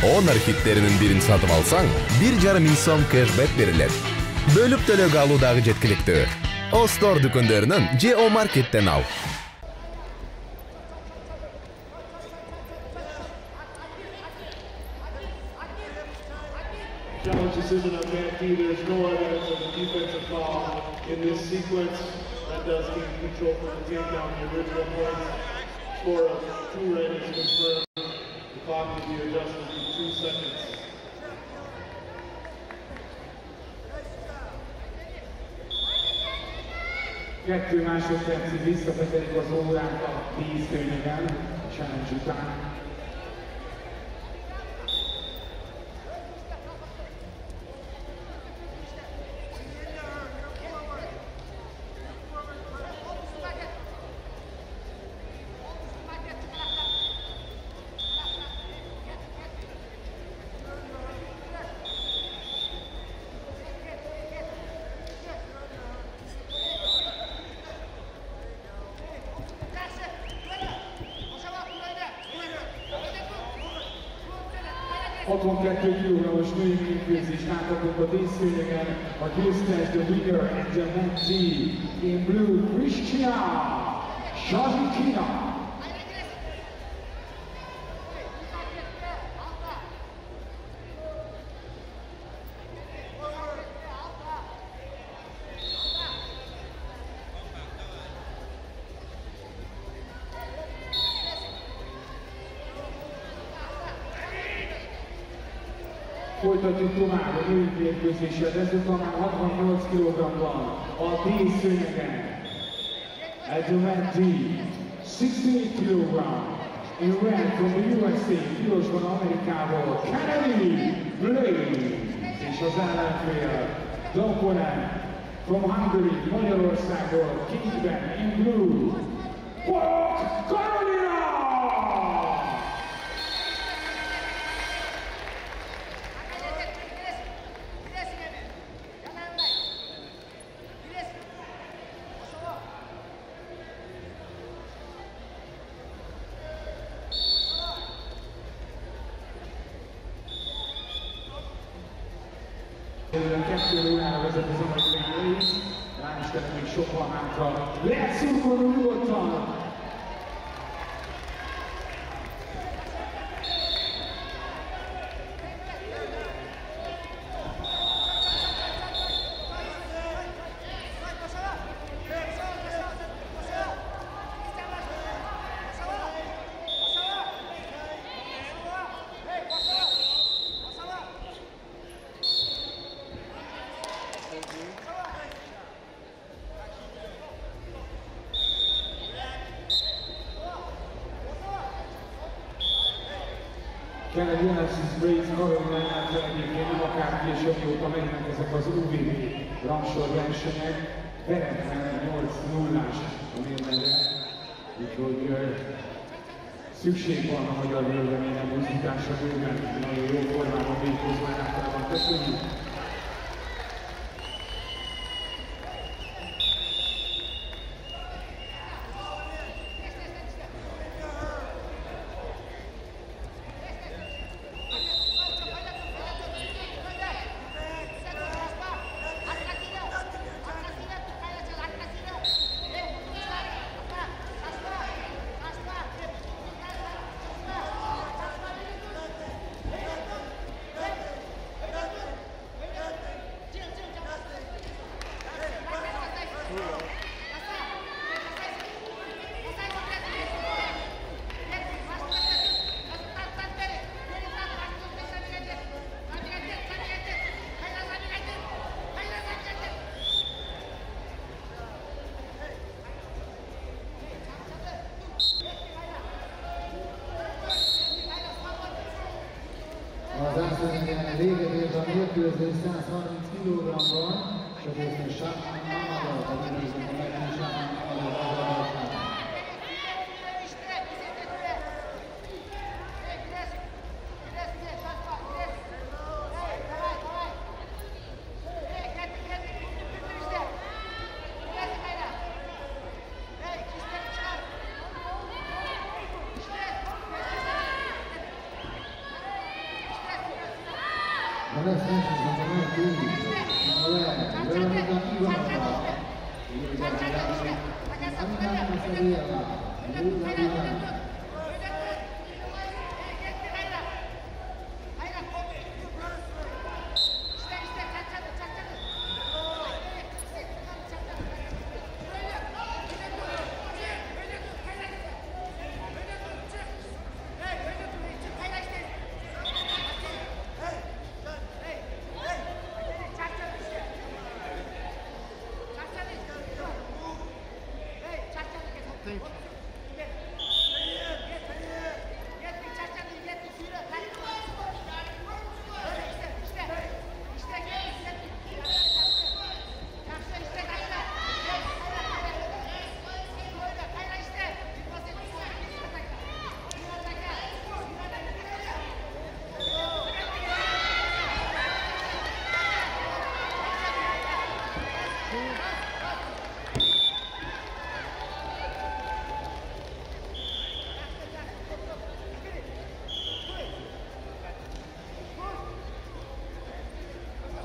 Honor hitlerinin birini satıp alsang, 1,5 ming so'm cashback beriladi. Bölüp төлөөгө алуудагы жеткиликтүү. O-Store дүкөндөрүнөн же O-Market'ten al. Challenge decision on Mantee. There's no evidence of a defensive foul in this sequence. That does gain control from the takedown. The original points score of 2 ratings confirmed. The clock will be adjusted to 2 seconds. Kettő másodpercig visszavezetik az órát a 10 főnövel, a challenge után. Kilogramos női mérkőzést láthatunk a díszfőnöken, a győztes, the winner and the Mantee in blue, Krisztina Szazikina. Folytatjuk tovább a női mérkőzéssel, ezután már 68 kg-ban a díszszőnyegen. At the Mantee, 68 kg. In red from the USA, pirosban Amerikából, Kennedy Blaze. És az ellenfél, the opponent from Hungary, Magyarországból, Kingben in blue, Borok Karolina! Kettő órára vezet az amerikai rész, ráistenek még sok van hátra. Lehet szurkolni nyugodtan! Kennedy Alexis Blaze Karolinánál egyébként nem akárki és amióta mennek ezek az UVB rangsor versenyek, veretlen 8-0-ás a mérlegre, úgyhogy szükség van a magyar völgyemények mozdítása bőven, nagyon jó formában véghozzá általában. Köszönjük! mérkőzés 130 kg-ban, Sötétnél Sápán Mamadal, a mérkőzésben a legkisebb Sápán Mamadal az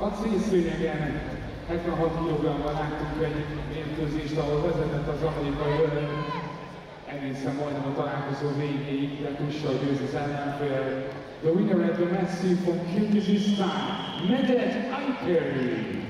a címszőnyegen 76 kg-ban láttunk egy mérkőzést, ahol vezetett az amerikai öreg. Egészen majdnem a találkozó végéig, de túlsal győz az ellenfél. The winner at the match from Kyrgyzstan, Medved Alkeri.